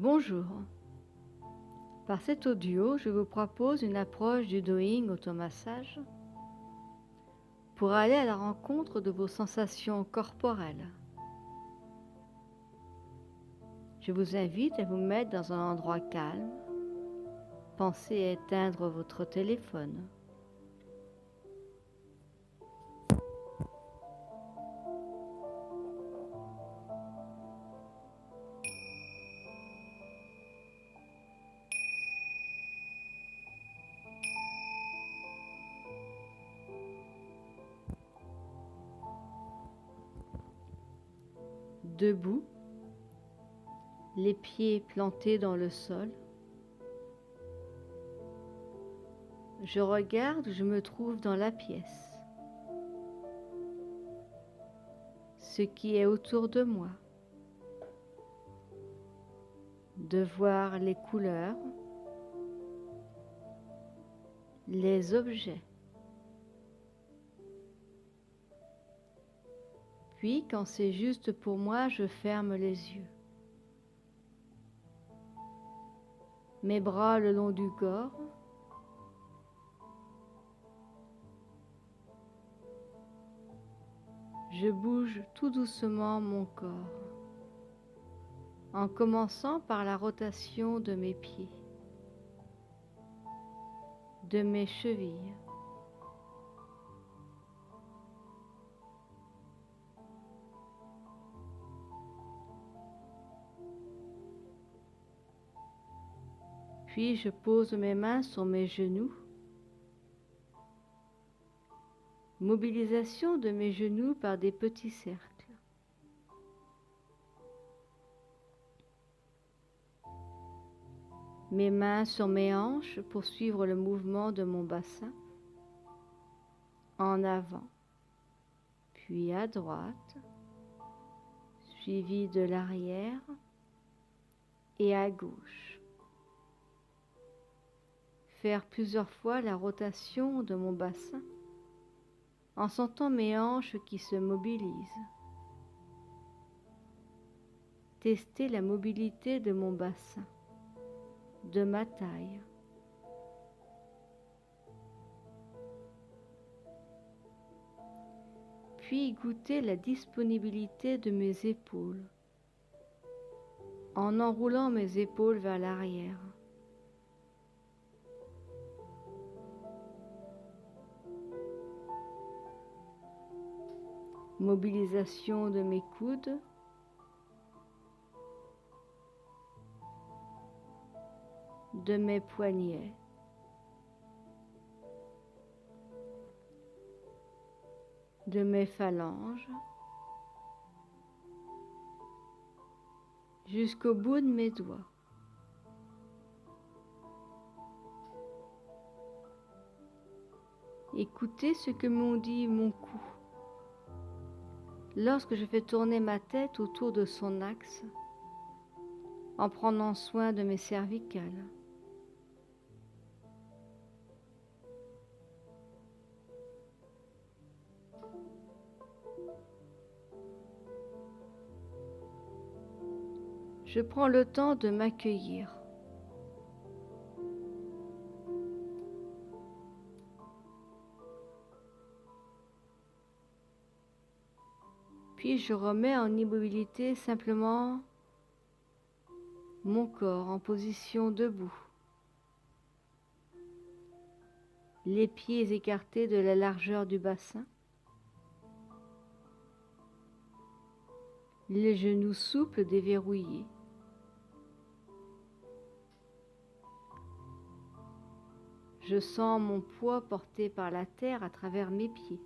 Bonjour. Par cet audio, je vous propose une approche du Doing Automassage pour aller à la rencontre de vos sensations corporelles. Je vous invite à vous mettre dans un endroit calme. Pensez à éteindre votre téléphone. Debout, les pieds plantés dans le sol. Je regarde où je me trouve dans la pièce, ce qui est autour de moi, de voir les couleurs, les objets. Puis, quand c'est juste pour moi, je ferme les yeux. Mes bras le long du corps. Je bouge tout doucement mon corps, en commençant par la rotation de mes pieds, de mes chevilles. Puis je pose mes mains sur mes genoux. Mobilisation de mes genoux par des petits cercles. Mes mains sur mes hanches pour suivre le mouvement de mon bassin. En avant, puis à droite, suivi de l'arrière et à gauche. Faire plusieurs fois la rotation de mon bassin en sentant mes hanches qui se mobilisent. Tester la mobilité de mon bassin, de ma taille. Puis goûter la disponibilité de mes épaules en enroulant mes épaules vers l'arrière. Mobilisation de mes coudes, de mes poignets, de mes phalanges, jusqu'au bout de mes doigts. Écoutez ce que m'ont dit mon cou. Lorsque je fais tourner ma tête autour de son axe, en prenant soin de mes cervicales. Je prends le temps de m'accueillir. Puis je remets en immobilité simplement mon corps en position debout. Les pieds écartés de la largeur du bassin. Les genoux souples déverrouillés. Je sens mon poids porté par la terre à travers mes pieds.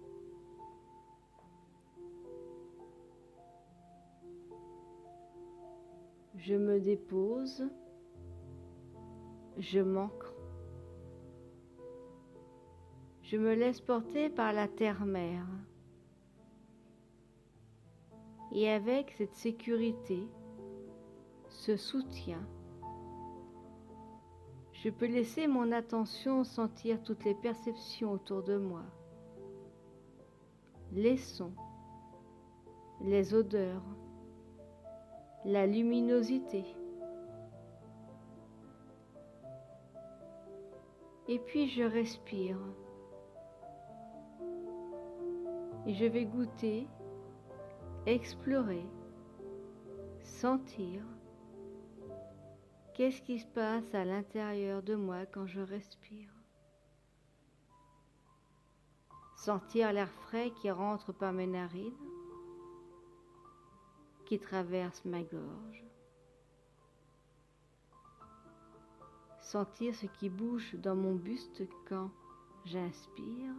Je me dépose, je m'ancre. Je me laisse porter par la terre-mère. Et avec cette sécurité, ce soutien, je peux laisser mon attention sentir toutes les perceptions autour de moi, les sons, les odeurs, la luminosité, Et puis je respire. Et je vais goûter, explorer, sentir qu'est-ce qui se passe à l'intérieur de moi quand je respire. Sentir l'air frais qui rentre par mes narines, qui traverse ma gorge. Sentir ce qui bouge dans mon buste quand j'inspire.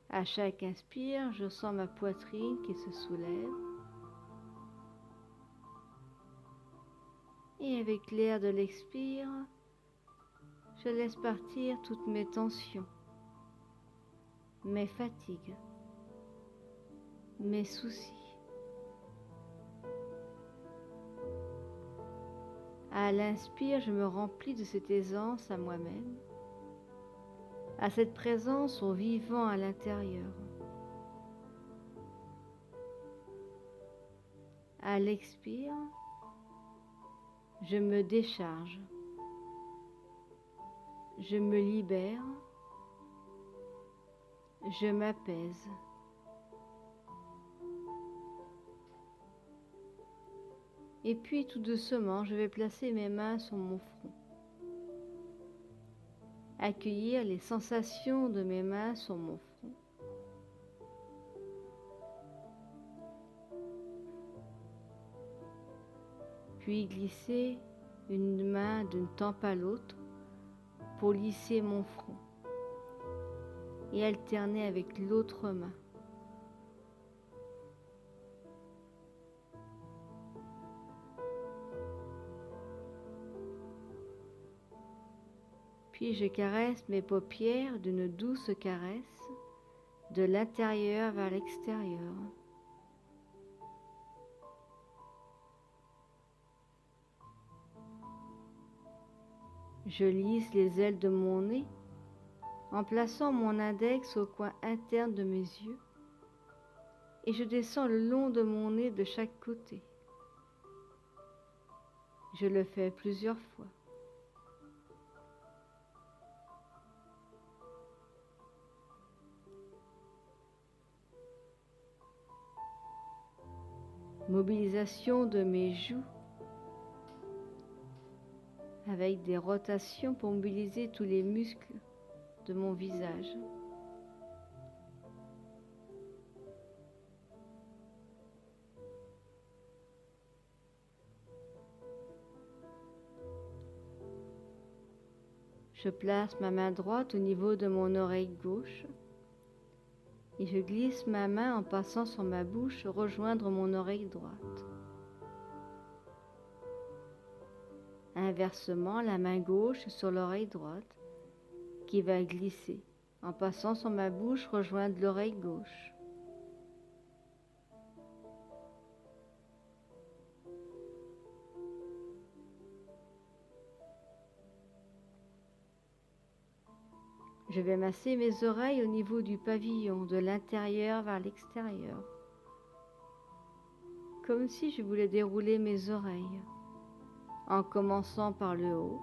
À chaque inspire, je sens ma poitrine qui se soulève. Et avec l'air de l'expire, je laisse partir toutes mes tensions, mes fatigues, mes soucis. À l'inspire, je me remplis de cette aisance à moi-même, à cette présence au vivant à l'intérieur. À l'expire, je me décharge, je me libère, je m'apaise. Et puis tout doucement, je vais placer mes mains sur mon front. Accueillir les sensations de mes mains sur mon front. Puis glisser une main d'une tempe à l'autre pour lisser mon front et alterner avec l'autre main. Puis je caresse mes paupières d'une douce caresse de l'intérieur vers l'extérieur. Je lisse les ailes de mon nez en plaçant mon index au coin interne de mes yeux et je descends le long de mon nez de chaque côté. Je le fais plusieurs fois. Mobilisation de mes joues avec des rotations pour mobiliser tous les muscles de mon visage. Je place ma main droite au niveau de mon oreille gauche et je glisse ma main en passant sur ma bouche rejoindre mon oreille droite. Inversement, la main gauche sur l'oreille droite qui va glisser en passant sur ma bouche rejoindre l'oreille gauche. Je vais masser mes oreilles au niveau du pavillon, de l'intérieur vers l'extérieur, comme si je voulais dérouler mes oreilles, en commençant par le haut,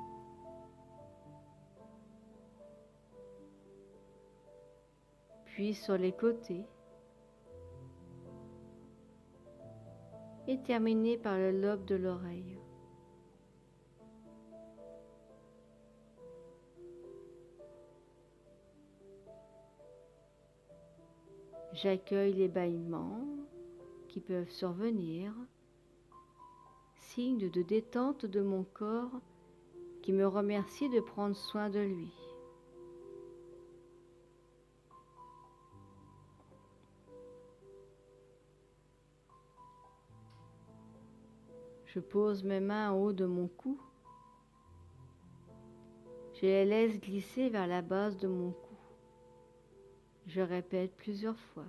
puis sur les côtés, et terminer par le lobe de l'oreille. J'accueille les bâillements qui peuvent survenir, signe de détente de mon corps qui me remercie de prendre soin de lui. Je pose mes mains en haut de mon cou. Je les laisse glisser vers la base de mon cou. Je répète plusieurs fois.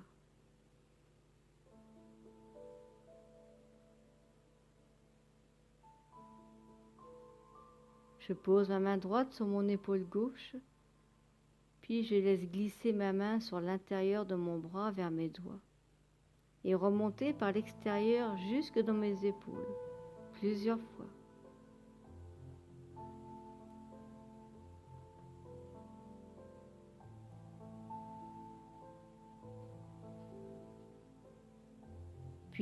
Je pose ma main droite sur mon épaule gauche, puis je laisse glisser ma main sur l'intérieur de mon bras vers mes doigts et remonter par l'extérieur jusque dans mes épaules, plusieurs fois.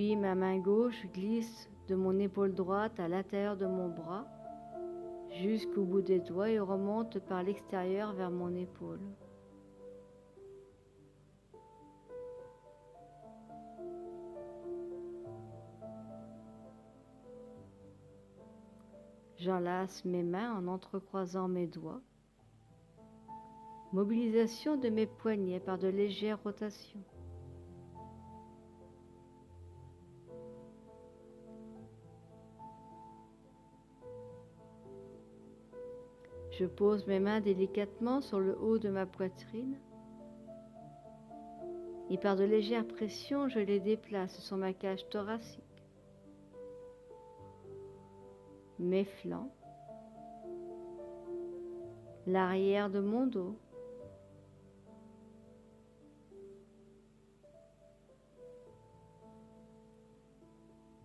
Puis ma main gauche glisse de mon épaule droite à l'intérieur de mon bras jusqu'au bout des doigts et remonte par l'extérieur vers mon épaule. J'enlace mes mains en entrecroisant mes doigts. Mobilisation de mes poignets par de légères rotations. Je pose mes mains délicatement sur le haut de ma poitrine et par de légères pressions, je les déplace sur ma cage thoracique, mes flancs, l'arrière de mon dos,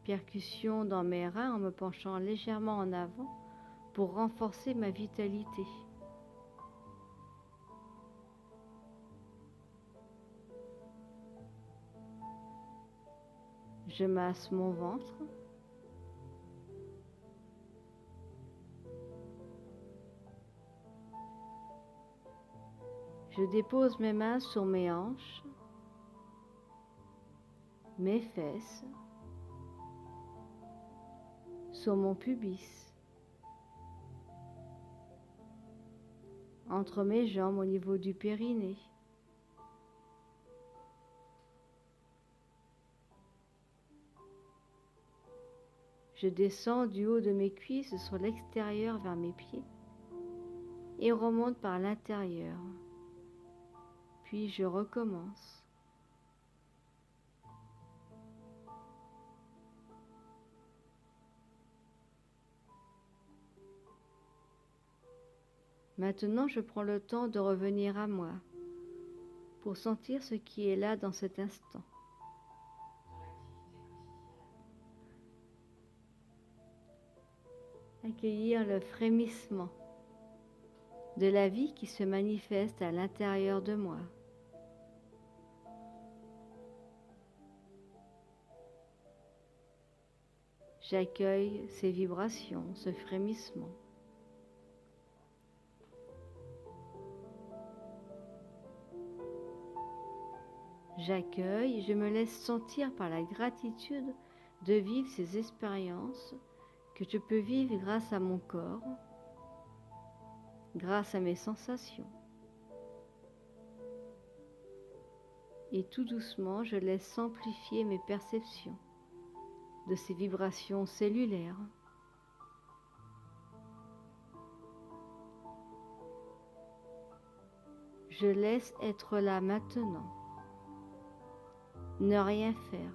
percussion dans mes reins en me penchant légèrement en avant pour renforcer ma vitalité. Je masse mon ventre. Je dépose mes mains sur mes hanches, mes fesses, sur mon pubis, entre mes jambes au niveau du périnée. Je descends du haut de mes cuisses sur l'extérieur vers mes pieds et remonte par l'intérieur. Puis je recommence. Maintenant, je prends le temps de revenir à moi pour sentir ce qui est là dans cet instant. Accueillir le frémissement de la vie qui se manifeste à l'intérieur de moi. J'accueille ces vibrations, ce frémissement. J'accueille, je me laisse sentir par la gratitude de vivre ces expériences que je peux vivre grâce à mon corps, grâce à mes sensations. Et tout doucement, je laisse s'amplifier mes perceptions de ces vibrations cellulaires. Je laisse être là maintenant. Ne rien faire,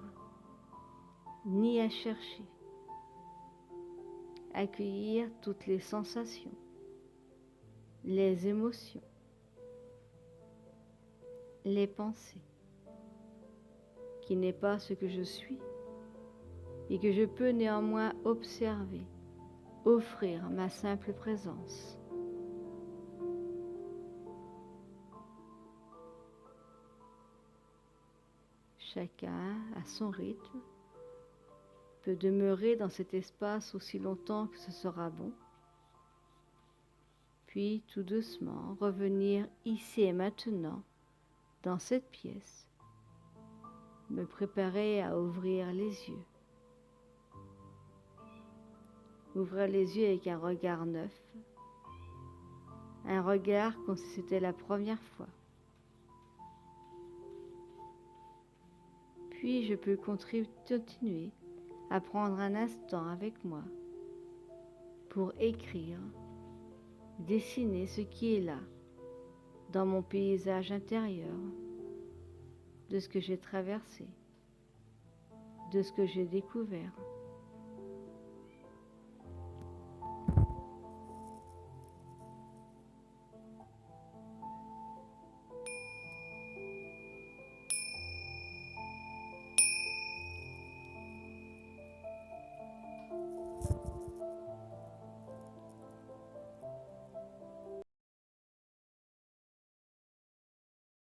ni à chercher. Accueillir toutes les sensations, les émotions, les pensées, qui n'est pas ce que je suis et que je peux néanmoins observer, offrir ma simple présence. Chacun, à son rythme, peut demeurer dans cet espace aussi longtemps que ce sera bon, puis tout doucement revenir ici et maintenant, dans cette pièce, me préparer à ouvrir les yeux. Ouvrir les yeux avec un regard neuf, un regard comme si c'était la première fois. Puis je peux continuer à prendre un instant avec moi pour écrire, dessiner ce qui est là, dans mon paysage intérieur, de ce que j'ai traversé, de ce que j'ai découvert.